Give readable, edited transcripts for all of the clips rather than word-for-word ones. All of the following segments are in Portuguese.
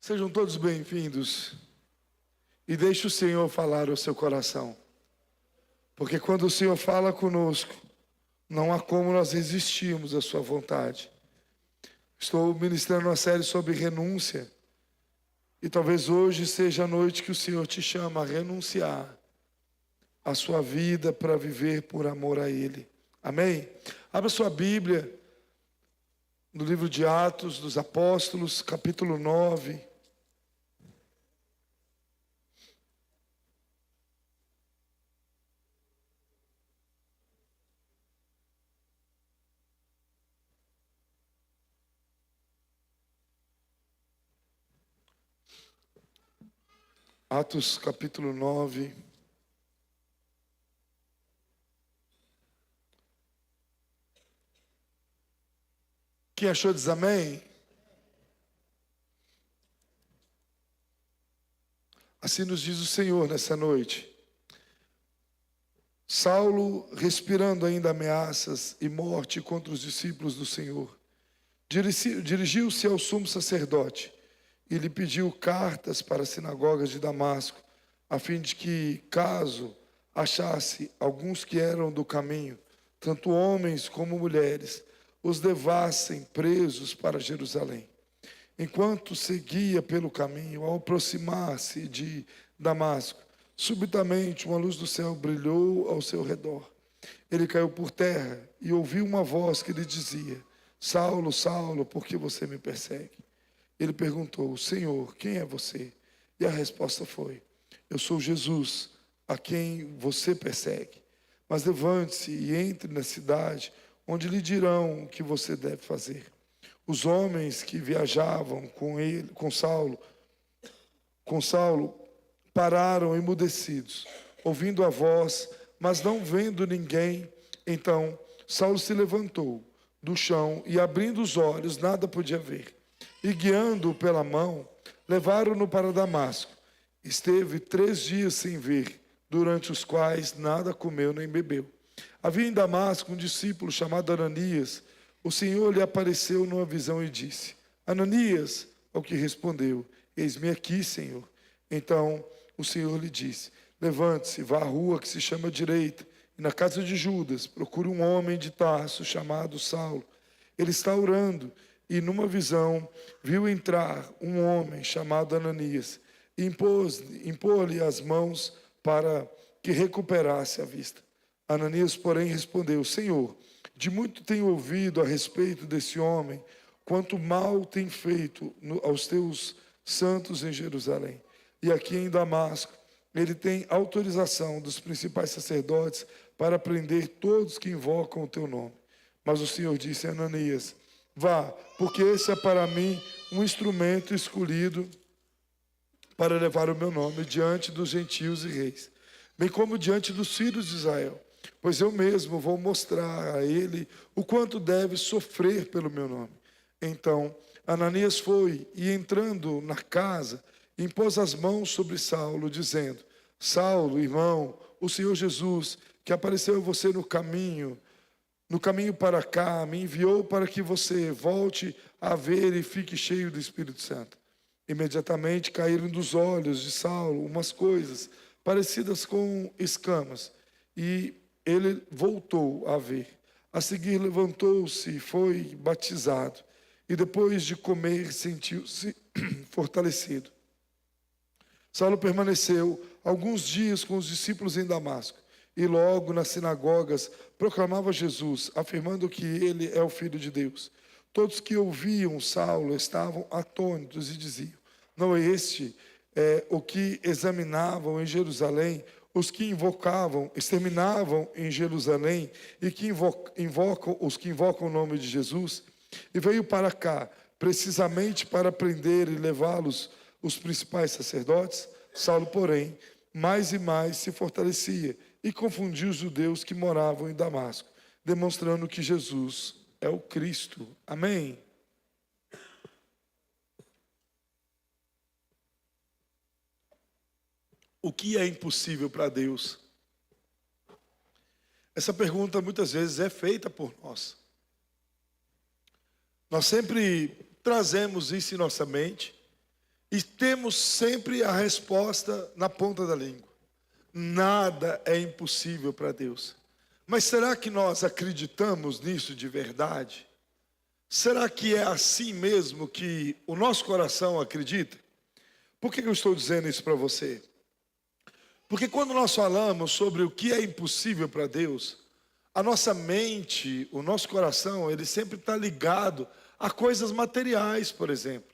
Sejam todos bem-vindos e deixe o Senhor falar ao seu coração, porque quando o Senhor fala conosco, não há como nós resistirmos à sua vontade. Estou ministrando uma série sobre renúncia e talvez hoje seja a noite que o Senhor te chama a renunciar à sua vida para viver por amor a Ele. Amém? Abra sua Bíblia no livro de Atos dos Apóstolos, capítulo 9. Atos capítulo 9. Quem achou diz amém? Assim nos diz o Senhor nessa noite. Saulo, respirando ainda ameaças e morte contra os discípulos do Senhor, dirigiu-se ao sumo sacerdote e lhe pediu cartas para as sinagogas de Damasco, a fim de que, caso achasse alguns que eram do caminho, tanto homens como mulheres, os levassem presos para Jerusalém. Enquanto seguia pelo caminho, ao aproximar-se de Damasco, subitamente uma luz do céu brilhou ao seu redor. Ele caiu por terra e ouviu uma voz que lhe dizia: Saulo, Saulo, por que você me persegue? Ele perguntou: Senhor, quem é você? E a resposta foi: eu sou Jesus, a quem você persegue. Mas levante-se e entre na cidade, onde lhe dirão o que você deve fazer. Os homens que viajavam com Saulo, pararam emudecidos, ouvindo a voz, mas não vendo ninguém. Então Saulo se levantou do chão e, abrindo os olhos, nada podia ver. E guiando-o pela mão, levaram-no para Damasco. Esteve 3 dias sem ver, durante os quais nada comeu nem bebeu. Havia em Damasco um discípulo chamado Ananias. O Senhor lhe apareceu numa visão e disse: Ananias, ao que respondeu: Eis-me aqui, Senhor. Então o Senhor lhe disse: Levante-se, vá à rua que se chama Direita, e na casa de Judas procure um homem de Tarso chamado Saulo. Ele está orando, e numa visão viu entrar um homem chamado Ananias, e impor-lhe as mãos para que recuperasse a vista. Ananias, porém, respondeu: Senhor, de muito tenho ouvido a respeito desse homem, quanto mal tem feito aos teus santos em Jerusalém. E aqui em Damasco, ele tem autorização dos principais sacerdotes para prender todos que invocam o teu nome. Mas o Senhor disse a Ananias: Vá, porque esse é para mim um instrumento escolhido para levar o meu nome diante dos gentios e reis, bem como diante dos filhos de Israel. Pois eu mesmo vou mostrar a ele o quanto deve sofrer pelo meu nome. Então Ananias foi e, entrando na casa, impôs as mãos sobre Saulo, dizendo: Saulo, irmão, o Senhor Jesus, que apareceu a você no caminho para cá, me enviou para que você volte a ver e fique cheio do Espírito Santo. Imediatamente caíram dos olhos de Saulo umas coisas parecidas com escamas, e ele voltou a ver. A seguir levantou-se e foi batizado, e depois de comer sentiu-se fortalecido. Saulo permaneceu alguns dias com os discípulos em Damasco, e logo nas sinagogas proclamava Jesus, afirmando que ele é o Filho de Deus. Todos que ouviam Saulo estavam atônitos e diziam: não é este o que examinavam em Jerusalém, os que exterminavam em Jerusalém, e que os que invocam o nome de Jesus? E veio para cá, precisamente para prender e levá-los os principais sacerdotes? Saulo, porém, mais e mais se fortalecia e confundia os judeus que moravam em Damasco, demonstrando que Jesus é o Cristo. Amém? O que é impossível para Deus? Essa pergunta muitas vezes é feita por nós. Nós sempre trazemos isso em nossa mente E temos sempre a resposta na ponta da língua. Nada é impossível para Deus. Mas será que nós acreditamos nisso de verdade? Será que é assim mesmo que o nosso coração acredita? Por que eu estou dizendo isso para você? Porque quando nós falamos sobre o que é impossível para Deus, a nossa mente, o nosso coração, ele sempre está ligado a coisas materiais, por exemplo.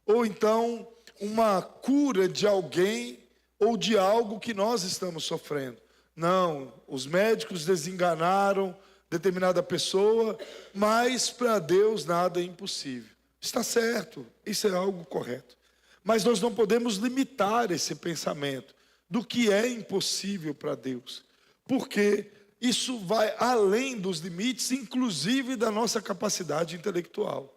Ou então, uma cura de alguém ou de algo que nós estamos sofrendo. Não, os médicos desenganaram determinada pessoa, mas para Deus nada é impossível. Está certo, isso é algo correto. Mas nós não podemos limitar esse pensamento do que é impossível para Deus, porque isso vai além dos limites, inclusive da nossa capacidade intelectual.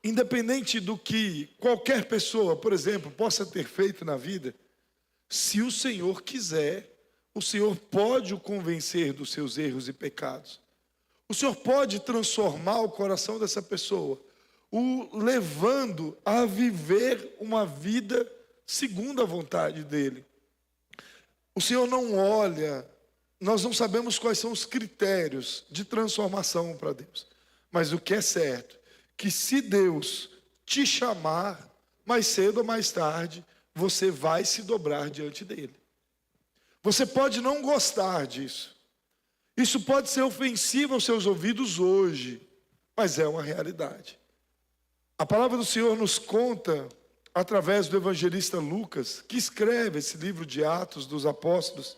Independente do que qualquer pessoa, por exemplo, possa ter feito na vida, se o Senhor quiser, o Senhor pode o convencer dos seus erros e pecados. O Senhor pode transformar o coração dessa pessoa, o levando a viver uma vida segundo a vontade dEle. O Senhor não olha, nós não sabemos quais são os critérios de transformação para Deus. Mas o que é certo, que se Deus te chamar, mais cedo ou mais tarde, você vai se dobrar diante dEle. Você pode não gostar disso. Isso pode ser ofensivo aos seus ouvidos hoje, mas é uma realidade. A palavra do Senhor nos conta, através do evangelista Lucas, que escreve esse livro de Atos dos Apóstolos,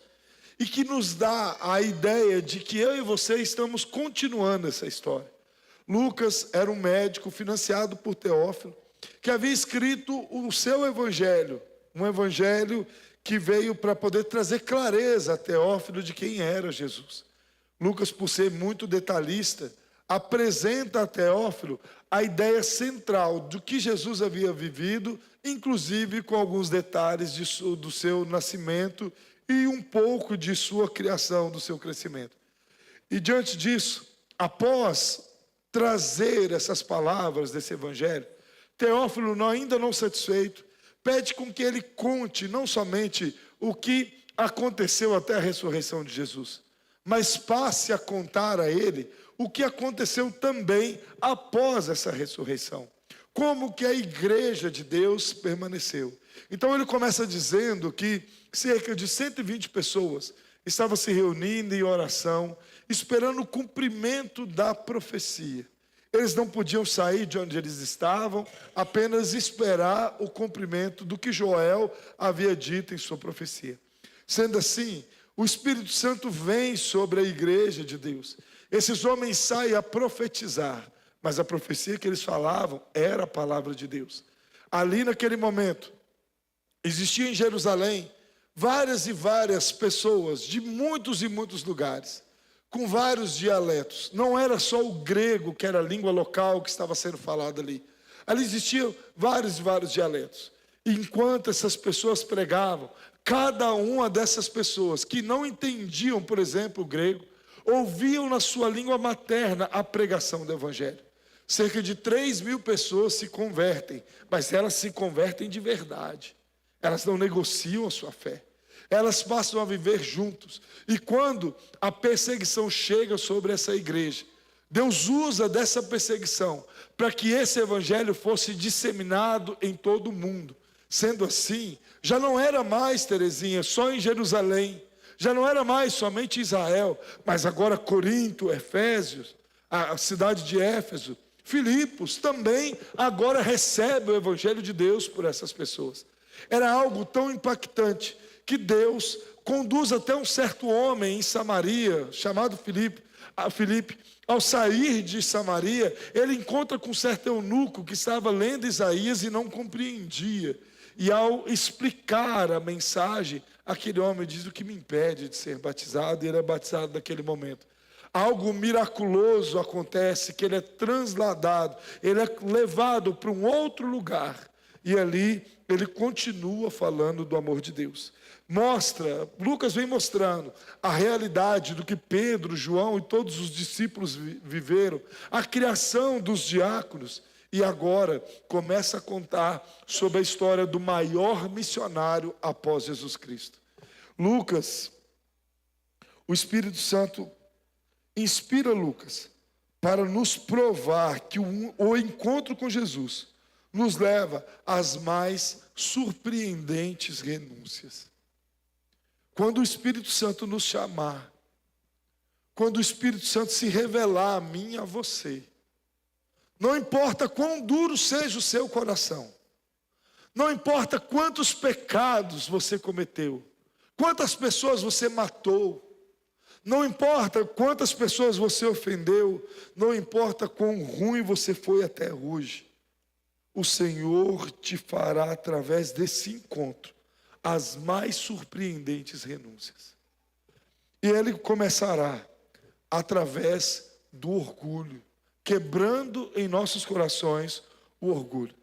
e que nos dá a ideia de que eu e você estamos continuando essa história. Lucas era um médico financiado por Teófilo, que havia escrito o seu evangelho, um evangelho que veio para poder trazer clareza a Teófilo de quem era Jesus. Lucas, por ser muito detalhista, apresenta a Teófilo a ideia central do que Jesus havia vivido, inclusive com alguns detalhes do seu nascimento e um pouco de sua criação, do seu crescimento. E diante disso, após trazer essas palavras desse evangelho, Teófilo, ainda não satisfeito, pede com que ele conte não somente o que aconteceu até a ressurreição de Jesus, mas passe a contar a ele o que aconteceu também após essa ressurreição. Como que a igreja de Deus permaneceu. Então ele começa dizendo que cerca de 120 pessoas estavam se reunindo em oração, esperando o cumprimento da profecia. Eles não podiam sair de onde eles estavam, apenas esperar o cumprimento do que Joel havia dito em sua profecia. Sendo assim, o Espírito Santo vem sobre a igreja de Deus. Esses homens saem a profetizar, mas a profecia que eles falavam era a palavra de Deus. Ali naquele momento, existia em Jerusalém várias e várias pessoas de muitos e muitos lugares, com vários dialetos. Não era só o grego, que era a língua local que estava sendo falada ali. Ali existiam vários e vários dialetos. E enquanto essas pessoas pregavam, cada uma dessas pessoas que não entendiam, por exemplo, o grego, ouviam na sua língua materna a pregação do evangelho. Cerca de 3.000 pessoas se convertem, mas elas se convertem de verdade. Elas não negociam a sua fé. Elas passam a viver juntos. E quando a perseguição chega sobre essa igreja, Deus usa dessa perseguição para que esse evangelho fosse disseminado em todo o mundo. Sendo assim, já não era mais, Terezinha, só em Jerusalém. Já não era mais somente Israel, mas agora Corinto, Efésios, a cidade de Éfeso, Filipos também agora recebe o evangelho de Deus por essas pessoas. Era algo tão impactante que Deus conduz até um certo homem em Samaria, chamado Filipe. Ao sair de Samaria, ele encontra com um certo eunuco que estava lendo Isaías e não compreendia. E ao explicar a mensagem, aquele homem diz: o que me impede de ser batizado? E ele é batizado naquele momento. Algo miraculoso acontece, que ele é transladado, ele é levado para um outro lugar. E ali ele continua falando do amor de Deus. Lucas vem mostrando a realidade do que Pedro, João e todos os discípulos viveram, a criação dos diáconos. E agora começa a contar sobre a história do maior missionário após Jesus Cristo. Lucas, o Espírito Santo inspira Lucas para nos provar que o encontro com Jesus nos leva às mais surpreendentes renúncias. Quando o Espírito Santo nos chamar, quando o Espírito Santo se revelar a mim e a você, não importa quão duro seja o seu coração, não importa quantos pecados você cometeu, quantas pessoas você matou, não importa quantas pessoas você ofendeu, não importa quão ruim você foi até hoje, o Senhor te fará através desse encontro as mais surpreendentes renúncias. E Ele começará através do orgulho, quebrando em nossos corações o orgulho.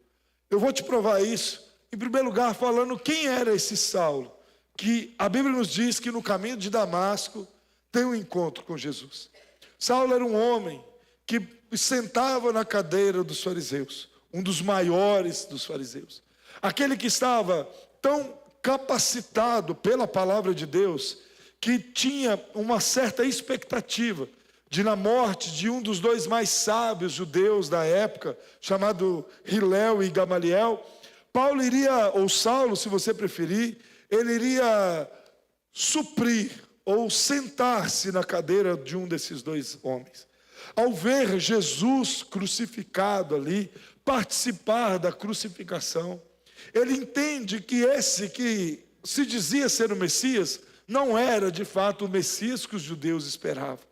Eu vou te provar isso, em primeiro lugar, falando quem era esse Saulo, que a Bíblia nos diz que no caminho de Damasco tem um encontro com Jesus. Saulo era um homem que sentava na cadeira dos fariseus, um dos maiores dos fariseus, aquele que estava tão capacitado pela palavra de Deus, que tinha uma certa expectativa de, na morte de um dos dois mais sábios judeus da época, chamado Hilel e Gamaliel, Paulo iria, ou Saulo, se você preferir, ele iria suprir ou sentar-se na cadeira de um desses dois homens. Ao ver Jesus crucificado ali, participar da crucificação, ele entende que esse que se dizia ser o Messias, não era de fato o Messias que os judeus esperavam.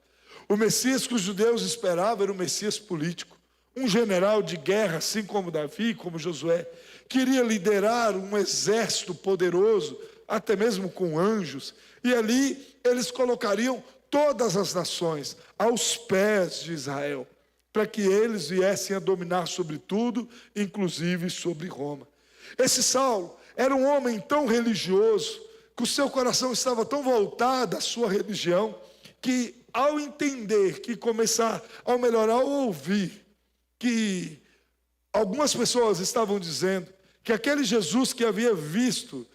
O Messias que os judeus esperavam era o Messias político, um general de guerra, assim como Davi, como Josué, queria liderar um exército poderoso, até mesmo com anjos, e ali eles colocariam todas as nações aos pés de Israel, para que eles viessem a dominar sobre tudo, inclusive sobre Roma. Esse Saulo era um homem tão religioso, que o seu coração estava tão voltado à sua religião, que ao entender que começar, ao melhorar, ao ouvir que algumas pessoas estavam dizendo que aquele Jesus que havia visto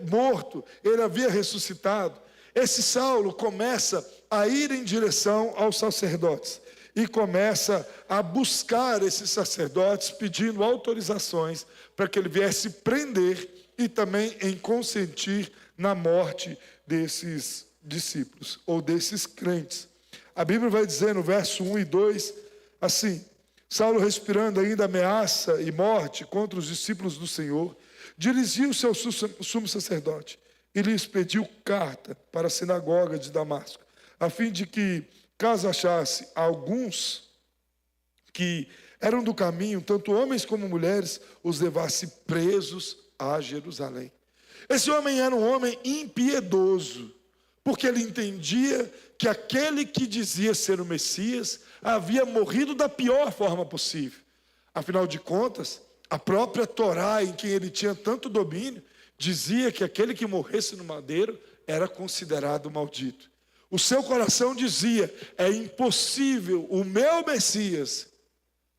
morto, ele havia ressuscitado, esse Saulo começa a ir em direção aos sacerdotes e começa a buscar esses sacerdotes, pedindo autorizações para que ele viesse prender e também em consentir na morte desses discípulos ou desses crentes. A Bíblia vai dizer no verso 1 e 2 assim: Saulo, respirando ainda ameaça e morte contra os discípulos do Senhor, dirigiu-se ao sumo sacerdote e lhes pediu carta para a sinagoga de Damasco, a fim de que, caso achasse alguns que eram do caminho, tanto homens como mulheres, os levasse presos a Jerusalém. Esse homem era um homem impiedoso, porque ele entendia que aquele que dizia ser o Messias havia morrido da pior forma possível. Afinal de contas, a própria Torá, em quem ele tinha tanto domínio, dizia que aquele que morresse no madeiro era considerado maldito. O seu coração dizia: é impossível o meu Messias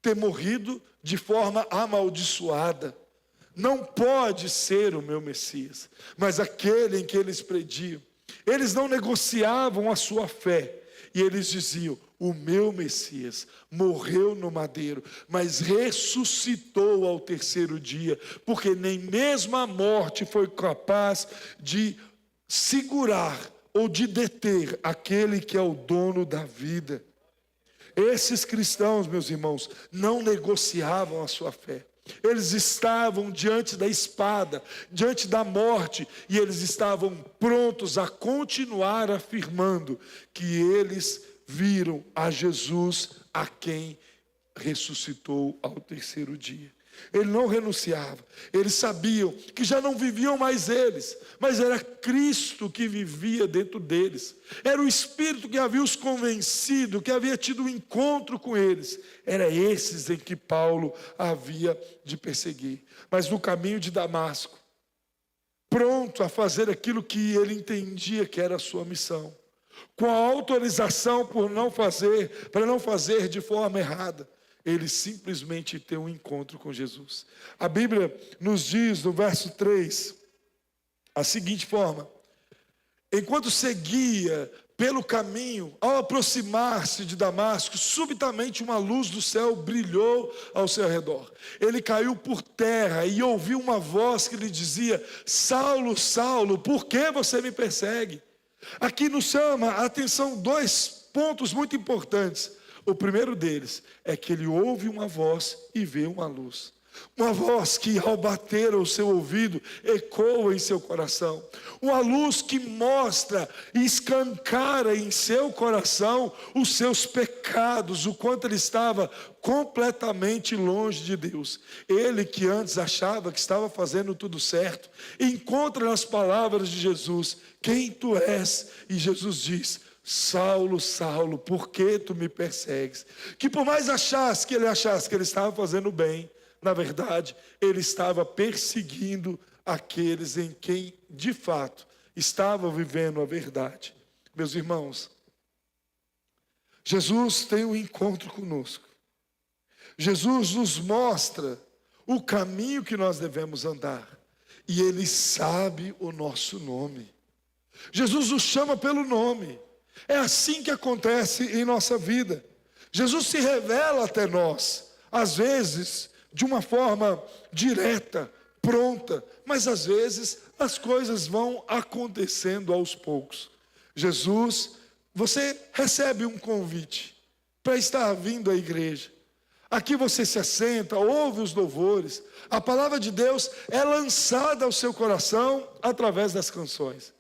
ter morrido de forma amaldiçoada. Não pode ser o meu Messias. Mas aquele em que eles crediam, eles não negociavam a sua fé. E eles diziam: o meu Messias morreu no madeiro, mas ressuscitou ao terceiro dia, porque nem mesmo a morte foi capaz de segurar ou de deter aquele que é o dono da vida. Esses cristãos, meus irmãos, não negociavam a sua fé. Eles estavam diante da espada, diante da morte, e eles estavam prontos a continuar afirmando que eles viram a Jesus, a quem ressuscitou ao terceiro dia. Ele não renunciava. Eles sabiam que já não viviam mais eles, mas era Cristo que vivia dentro deles. Era o Espírito que havia os convencido, que havia tido um encontro com eles. Era esses em que Paulo havia de perseguir. Mas no caminho de Damasco, pronto a fazer aquilo que ele entendia que era a sua missão, com a autorização para não fazer de forma errada, ele simplesmente tem um encontro com Jesus. A Bíblia nos diz no verso 3, a seguinte forma: enquanto seguia pelo caminho, ao aproximar-se de Damasco, subitamente uma luz do céu brilhou ao seu redor. Ele caiu por terra e ouviu uma voz que lhe dizia: Saulo, Saulo, por que você me persegue? Aqui nos chama a atenção dois pontos muito importantes. O primeiro deles é que ele ouve uma voz e vê uma luz. Uma voz que, ao bater ao seu ouvido, ecoa em seu coração. Uma luz que mostra e escancara em seu coração os seus pecados, o quanto ele estava completamente longe de Deus. Ele que antes achava que estava fazendo tudo certo, encontra nas palavras de Jesus: quem tu és? E Jesus diz: Saulo, Saulo, por que tu me persegues? Que por mais achasse que ele estava fazendo bem, na verdade, ele estava perseguindo aqueles em quem, de fato, estava vivendo a verdade. Meus irmãos, Jesus tem um encontro conosco. Jesus nos mostra o caminho que nós devemos andar. E Ele sabe o nosso nome. Jesus nos chama pelo nome. É assim que acontece em nossa vida. Jesus se revela até nós, às vezes de uma forma direta, pronta, mas às vezes as coisas vão acontecendo aos poucos. Jesus, você recebe um convite para estar vindo à igreja. Aqui você se assenta, ouve os louvores, a palavra de Deus é lançada ao seu coração através das canções.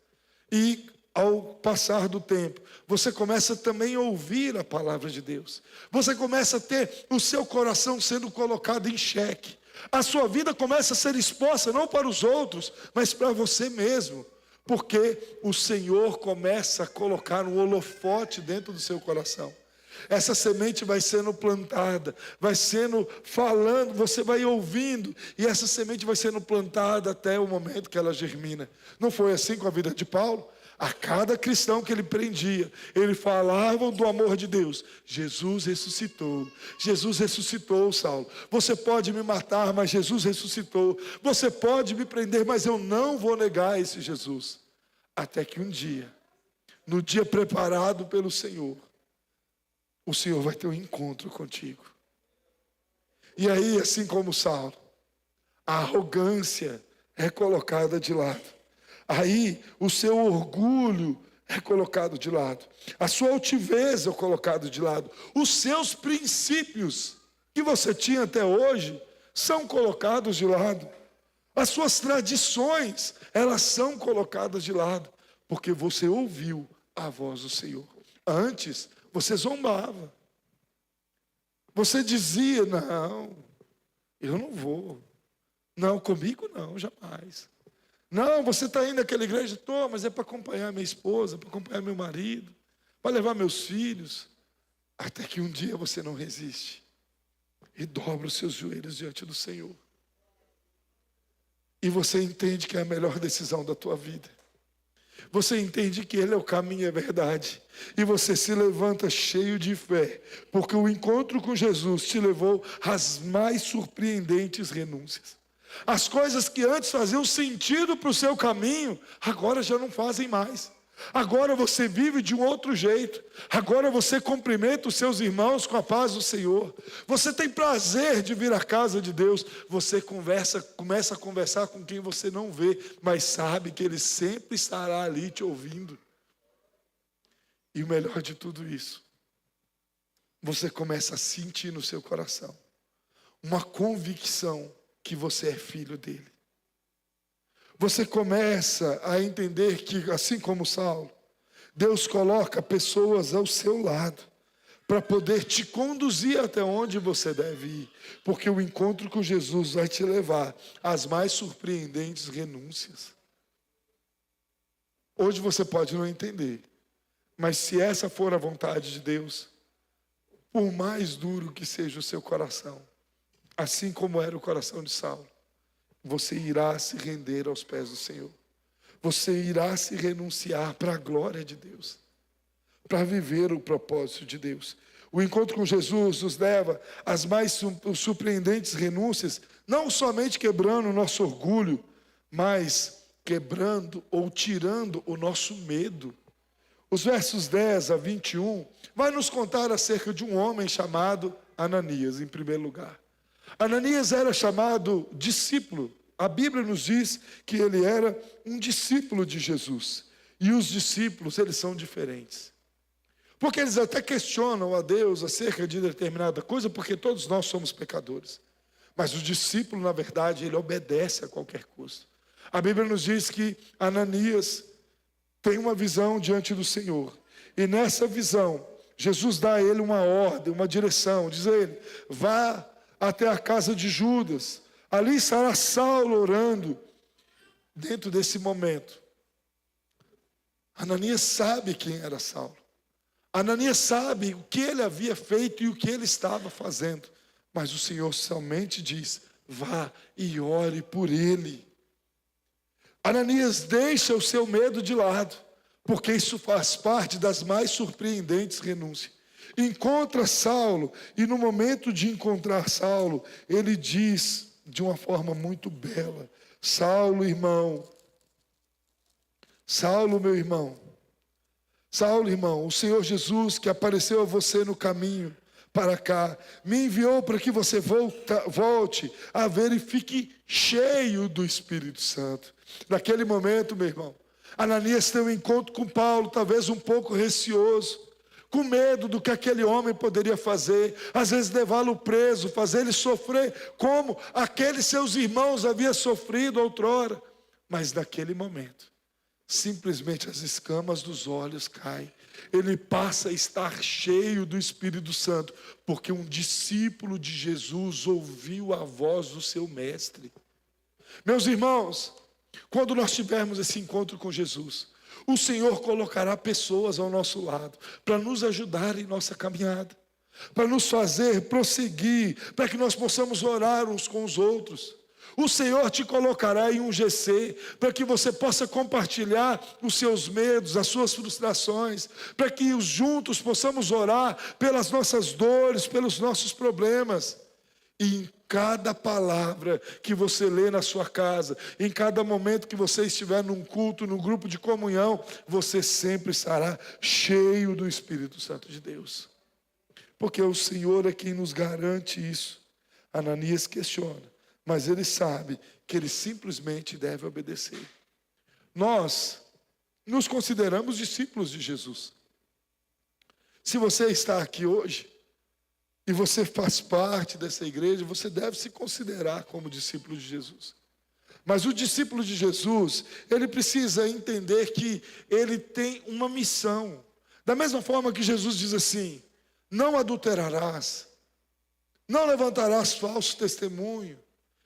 E ao passar do tempo, você começa também a ouvir a palavra de Deus. Você começa a ter o seu coração sendo colocado em xeque. A sua vida começa a ser exposta não para os outros, mas para você mesmo. Porque o Senhor começa a colocar um holofote dentro do seu coração. Essa semente vai sendo plantada, vai sendo falando, você vai ouvindo, e essa semente vai sendo plantada até o momento que ela germina. Não foi assim com a vida de Paulo? A cada cristão que ele prendia, ele falava do amor de Deus. Jesus ressuscitou, Saulo. Você pode me matar, mas Jesus ressuscitou. Você pode me prender, mas eu não vou negar esse Jesus. Até que um dia, no dia preparado pelo Senhor, o Senhor vai ter um encontro contigo. E aí, assim como Saulo, a arrogância é colocada de lado. Aí o seu orgulho é colocado de lado. A sua altivez é colocado de lado. Os seus princípios que você tinha até hoje são colocados de lado. As suas tradições, elas são colocadas de lado. Porque você ouviu a voz do Senhor. Antes, você zombava. Você dizia: não, eu não vou. Não, comigo não, jamais. Não, você está indo àquela igreja? Estou, mas é para acompanhar minha esposa, para acompanhar meu marido, para levar meus filhos. Até que um dia você não resiste e dobra os seus joelhos diante do Senhor. E você entende que é a melhor decisão da tua vida. Você entende que Ele é o caminho e a verdade. E você se levanta cheio de fé, porque o encontro com Jesus te levou às mais surpreendentes renúncias. As coisas que antes faziam sentido para o seu caminho, agora já não fazem mais. Agora você vive de um outro jeito. Agora você cumprimenta os seus irmãos com a paz do Senhor. Você tem prazer de vir à casa de Deus. Você começa a conversar com quem você não vê, mas sabe que Ele sempre estará ali te ouvindo. E o melhor de tudo isso, você começa a sentir no seu coração uma convicção que você é filho dele. Você começa a entender que, assim como Saulo, Deus coloca pessoas ao seu lado para poder te conduzir até onde você deve ir, porque o encontro com Jesus vai te levar às mais surpreendentes renúncias. Hoje você pode não entender, mas se essa for a vontade de Deus, por mais duro que seja o seu coração, assim como era o coração de Saulo, você irá se render aos pés do Senhor. Você irá se renunciar para a glória de Deus, para viver o propósito de Deus. O encontro com Jesus nos leva às mais surpreendentes renúncias, não somente quebrando o nosso orgulho, mas quebrando ou tirando o nosso medo. Os versos 10 a 21 vai nos contar acerca de um homem chamado Ananias, em primeiro lugar. Ananias era chamado discípulo. A Bíblia nos diz que ele era um discípulo de Jesus. E os discípulos, eles são diferentes. Porque eles até questionam a Deus acerca de determinada coisa, porque todos nós somos pecadores. Mas o discípulo, na verdade, ele obedece a qualquer custo. A Bíblia nos diz que Ananias tem uma visão diante do Senhor. E nessa visão, Jesus dá a ele uma ordem, uma direção. Diz a ele: vá até a casa de Judas. Ali estará Saulo orando. Dentro desse momento, Ananias sabe quem era Saulo. Ananias sabe o que ele havia feito e o que ele estava fazendo. Mas o Senhor somente diz: vá e ore por ele. Ananias deixa o seu medo de lado, porque isso faz parte das mais surpreendentes renúncias. Encontra Saulo, e no momento de encontrar Saulo, ele diz de uma forma muito bela: Saulo, irmão, Saulo, meu irmão, Saulo, irmão, o Senhor Jesus que apareceu a você no caminho para cá, me enviou para que você volte a ver e fique cheio do Espírito Santo. Naquele momento, meu irmão, Ananias tem um encontro com Paulo, talvez um pouco receoso, com medo do que aquele homem poderia fazer, às vezes levá-lo preso, fazer ele sofrer, como aqueles seus irmãos haviam sofrido outrora. Mas naquele momento, simplesmente as escamas dos olhos caem. Ele passa a estar cheio do Espírito Santo, porque um discípulo de Jesus ouviu a voz do seu mestre. Meus irmãos, quando nós tivermos esse encontro com Jesus, o Senhor colocará pessoas ao nosso lado para nos ajudar em nossa caminhada, para nos fazer prosseguir, para que nós possamos orar uns com os outros. O Senhor te colocará em um GC para que você possa compartilhar os seus medos, as suas frustrações, para que juntos possamos orar pelas nossas dores, pelos nossos problemas. E em cada palavra que você lê na sua casa, em cada momento que você estiver num culto, num grupo de comunhão, você sempre estará cheio do Espírito Santo de Deus. Porque o Senhor é quem nos garante isso. Ananias questiona, mas ele sabe que ele simplesmente deve obedecer. Nós nos consideramos discípulos de Jesus. Se você está aqui hoje e você faz parte dessa igreja, você deve se considerar como discípulo de Jesus. Mas o discípulo de Jesus, ele precisa entender que ele tem uma missão. Da mesma forma que Jesus diz assim: não adulterarás, não levantarás falso testemunho.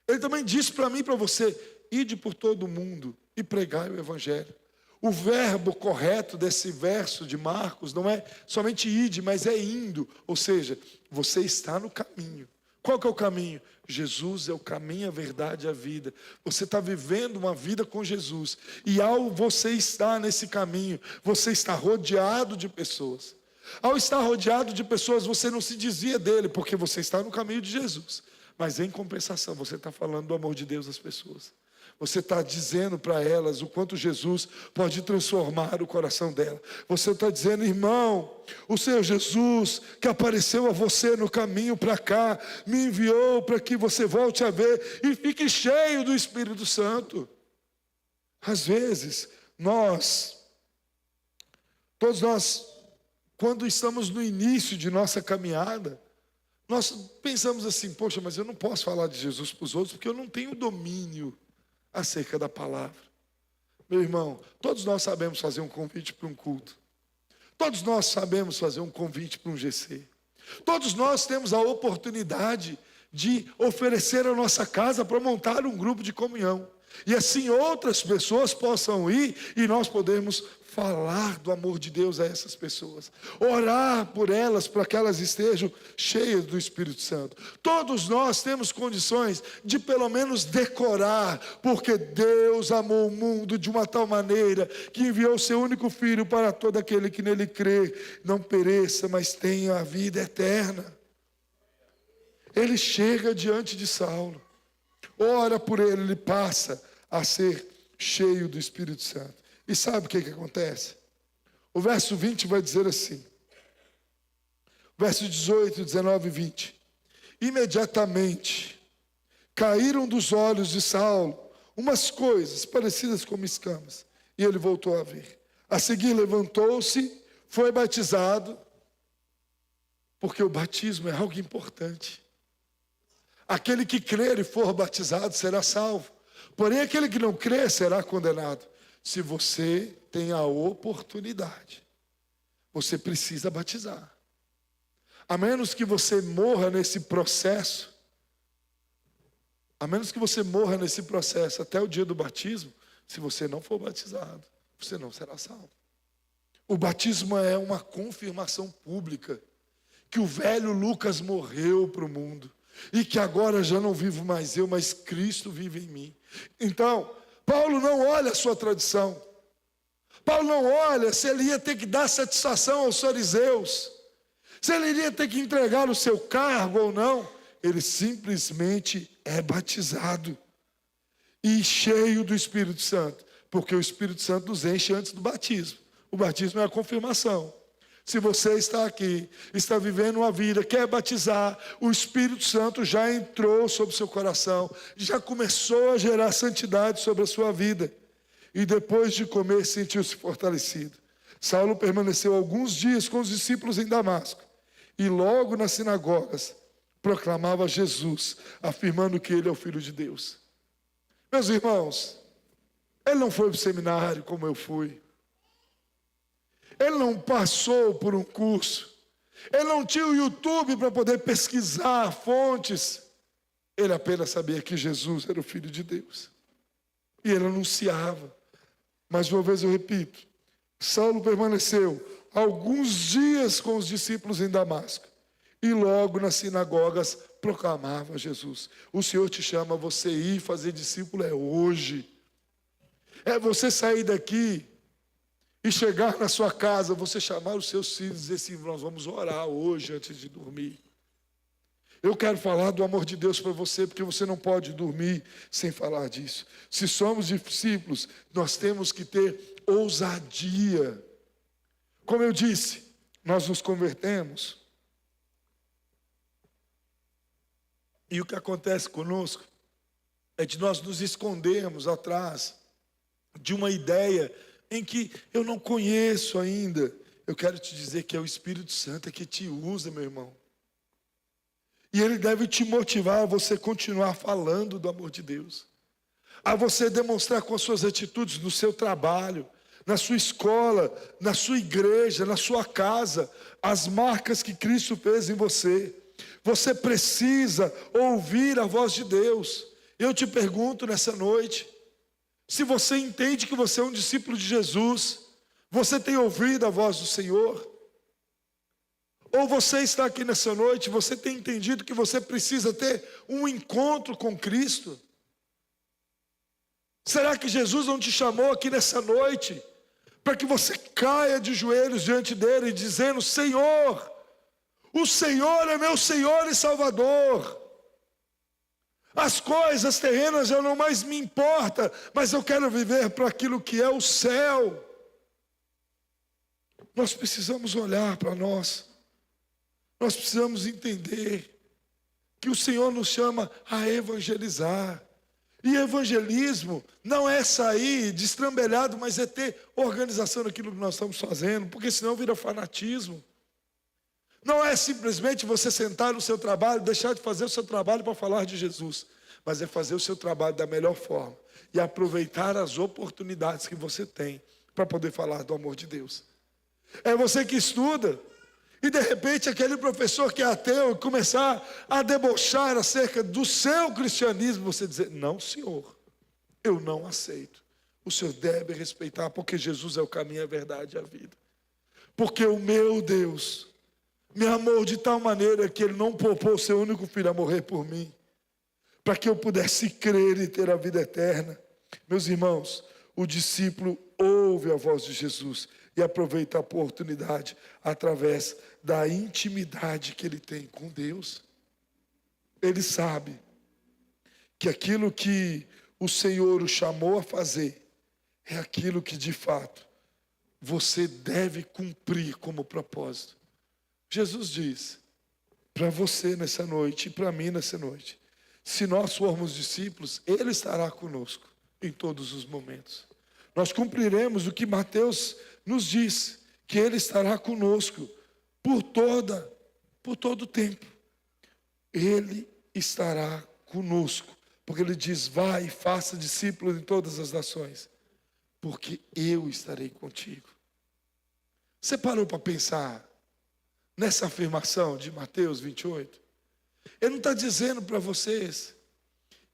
Ele também disse para mim e para você: ide por todo o mundo e pregai o Evangelho. O verbo correto desse verso de Marcos não é somente ide, mas é indo. Ou seja, você está no caminho. Qual que é o caminho? Jesus é o caminho, a verdade e a vida. Você está vivendo uma vida com Jesus. E ao você estar nesse caminho, você está rodeado de pessoas. Ao estar rodeado de pessoas, você não se desvia dele, porque você está no caminho de Jesus. Mas em compensação, você está falando do amor de Deus às pessoas. Você está dizendo para elas o quanto Jesus pode transformar o coração dela. Você está dizendo: irmão, o Senhor Jesus que apareceu a você no caminho para cá, me enviou para que você volte a ver e fique cheio do Espírito Santo. Às vezes, todos nós, quando estamos no início de nossa caminhada, nós pensamos assim: poxa, mas eu não posso falar de Jesus para os outros porque eu não tenho domínio acerca da palavra. Meu irmão, todos nós sabemos fazer um convite para um culto. Todos nós sabemos fazer um convite para um GC. Todos nós temos a oportunidade de oferecer a nossa casa para montar um grupo de comunhão. E assim outras pessoas possam ir e nós podemos falar do amor de Deus a essas pessoas. Orar por elas para que elas estejam cheias do Espírito Santo. Todos nós temos condições de pelo menos decorar, porque Deus amou o mundo de uma tal maneira que enviou seu único Filho para todo aquele que nele crê, não pereça, mas tenha a vida eterna. Ele chega diante de Saulo, ora por ele, ele passa a ser cheio do Espírito Santo. E sabe o que acontece? O verso 20 vai dizer assim, verso 18, 19 e 20. Imediatamente caíram dos olhos de Saulo umas coisas parecidas como escamas, e ele voltou a ver. A seguir levantou-se, foi batizado, porque o batismo é algo importante. Aquele que crer e for batizado será salvo, porém aquele que não crer será condenado. Se você tem a oportunidade, você precisa batizar. A menos que você morra nesse processo, até o dia do batismo, se você não for batizado, você não será salvo. O batismo é uma confirmação pública que o velho Lucas morreu para o mundo e que agora já não vivo mais eu, mas Cristo vive em mim. Então, Paulo não olha a sua tradição. Paulo não olha se ele ia ter que dar satisfação aos fariseus, se ele iria ter que entregar o seu cargo ou não. Ele simplesmente é batizado e cheio do Espírito Santo, porque o Espírito Santo nos enche antes do batismo. O batismo é a confirmação. Se você está aqui, está vivendo uma vida, quer batizar, o Espírito Santo já entrou sobre o seu coração, já começou a gerar santidade sobre a sua vida. E depois de comer, sentiu-se fortalecido. Saulo permaneceu alguns dias com os discípulos em Damasco, e logo nas sinagogas proclamava Jesus, afirmando que ele é o Filho de Deus. Meus irmãos, ele não foi para o seminário como eu fui. Ele não passou por um curso. Ele não tinha o YouTube para poder pesquisar fontes. Ele apenas sabia que Jesus era o Filho de Deus. E ele anunciava. Mais uma vez eu repito, Saulo permaneceu alguns dias com os discípulos em Damasco. E logo nas sinagogas proclamava Jesus. O Senhor te chama a você ir fazer discípulo é hoje. É você sair daqui e chegar na sua casa, você chamar os seus filhos e dizer assim, nós vamos orar hoje antes de dormir. Eu quero falar do amor de Deus para você, porque você não pode dormir sem falar disso. Se somos discípulos, nós temos que ter ousadia. Como eu disse, nós nos convertemos. E o que acontece conosco é de nós nos escondermos atrás de uma ideia em que eu não conheço ainda. Eu quero te dizer que é o Espírito Santo que te usa, meu irmão. E ele deve te motivar a você continuar falando do amor de Deus, a você demonstrar com as suas atitudes no seu trabalho, na sua escola, na sua igreja, na sua casa, as marcas que Cristo fez em você. Você precisa ouvir a voz de Deus. Eu te pergunto nessa noite, se você entende que você é um discípulo de Jesus, você tem ouvido a voz do Senhor? Ou você está aqui nessa noite, você tem entendido que você precisa ter um encontro com Cristo? Será que Jesus não te chamou aqui nessa noite para que você caia de joelhos diante dele, dizendo, Senhor, o Senhor é meu Senhor e Salvador. As coisas terrenas já não mais me importam, mas eu quero viver para aquilo que é o céu. Nós precisamos olhar para nós. Nós precisamos entender que o Senhor nos chama a evangelizar. E evangelismo não é sair destrambelhado, mas é ter organização naquilo que nós estamos fazendo, porque senão vira fanatismo. Não é simplesmente você sentar no seu trabalho, deixar de fazer o seu trabalho para falar de Jesus, mas é fazer o seu trabalho da melhor forma e aproveitar as oportunidades que você tem para poder falar do amor de Deus. É você que estuda e de repente aquele professor que é ateu começar a debochar acerca do seu cristianismo, você dizer, não senhor, eu não aceito. O senhor deve respeitar, porque Jesus é o caminho, a verdade e a vida. Porque o meu Deus me amou de tal maneira que Ele não poupou o seu único filho a morrer por mim, para que eu pudesse crer e ter a vida eterna. Meus irmãos, o discípulo ouve a voz de Jesus e aproveita a oportunidade através da intimidade que ele tem com Deus. Ele sabe que aquilo que o Senhor o chamou a fazer é aquilo que de fato você deve cumprir como propósito. Jesus diz para você nessa noite e para mim nessa noite: se nós formos discípulos, Ele estará conosco em todos os momentos. Nós cumpriremos o que Mateus nos diz, que Ele estará conosco por todo o tempo. Ele estará conosco, porque Ele diz: vai e faça discípulos em todas as nações, porque eu estarei contigo. Você parou para pensar nessa afirmação de Mateus 28? Ele não está dizendo para vocês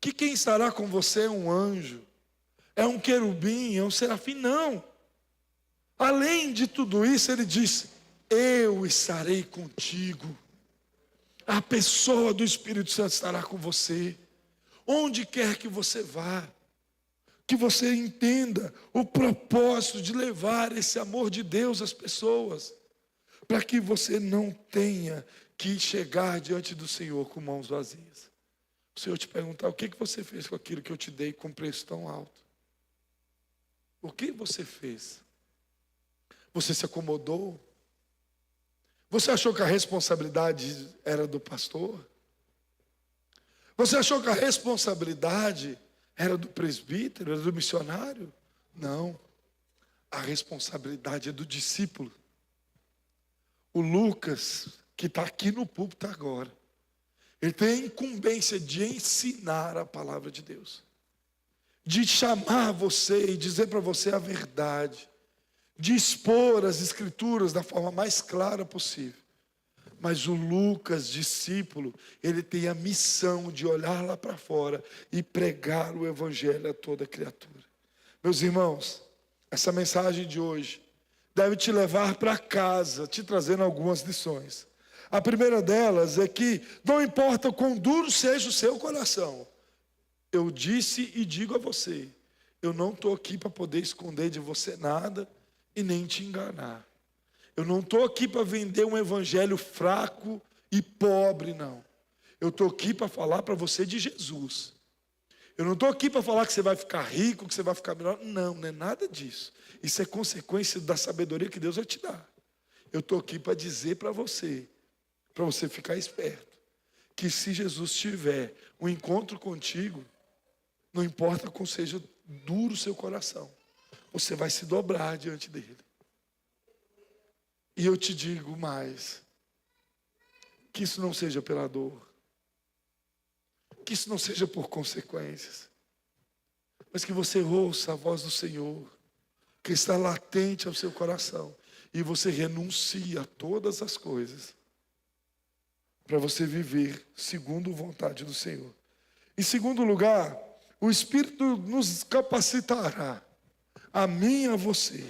que quem estará com você é um anjo, é um querubim, é um serafim, não. Além de tudo isso, ele diz: eu estarei contigo. A pessoa do Espírito Santo estará com você, onde quer que você vá. Que você entenda o propósito de levar esse amor de Deus às pessoas, para que você não tenha que chegar diante do Senhor com mãos vazias. O Senhor te perguntar: o que você fez com aquilo que eu te dei com preço tão alto? O que você fez? Você se acomodou? Você achou que a responsabilidade era do pastor? Você achou que a responsabilidade era do presbítero, era do missionário? Não. A responsabilidade é do discípulo. O Lucas, que está aqui no púlpito agora, ele tem a incumbência de ensinar a palavra de Deus, de chamar você e dizer para você a verdade, de expor as escrituras da forma mais clara possível. Mas o Lucas, discípulo, ele tem a missão de olhar lá para fora e pregar o evangelho a toda criatura. Meus irmãos, essa mensagem de hoje deve te levar para casa, te trazendo algumas lições. A primeira delas é que não importa quão duro seja o seu coração, eu disse e digo a você: eu não estou aqui para poder esconder de você nada e nem te enganar. Eu não estou aqui para vender um evangelho fraco e pobre, não. Eu estou aqui para falar para você de Jesus. Eu não estou aqui para falar que você vai ficar rico, que você vai ficar melhor. Não, não é nada disso. Isso é consequência da sabedoria que Deus vai te dar. Eu estou aqui para dizer para você ficar esperto, que se Jesus tiver um encontro contigo, não importa como seja duro o seu coração, você vai se dobrar diante dele. E eu te digo mais: que isso não seja pela dor, que isso não seja por consequências, mas que você ouça a voz do Senhor, que está latente ao seu coração, e você renuncie a todas as coisas, para você viver segundo a vontade do Senhor. Em segundo lugar, o Espírito nos capacitará, a mim e a você,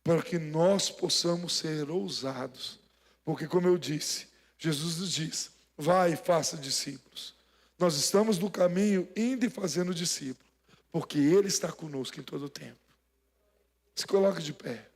para que nós possamos ser ousados. Porque, como eu disse, Jesus nos diz: vai e faça discípulos. Nós estamos no caminho indo e fazendo discípulos, porque Ele está conosco em todo o tempo. Se coloque de pé.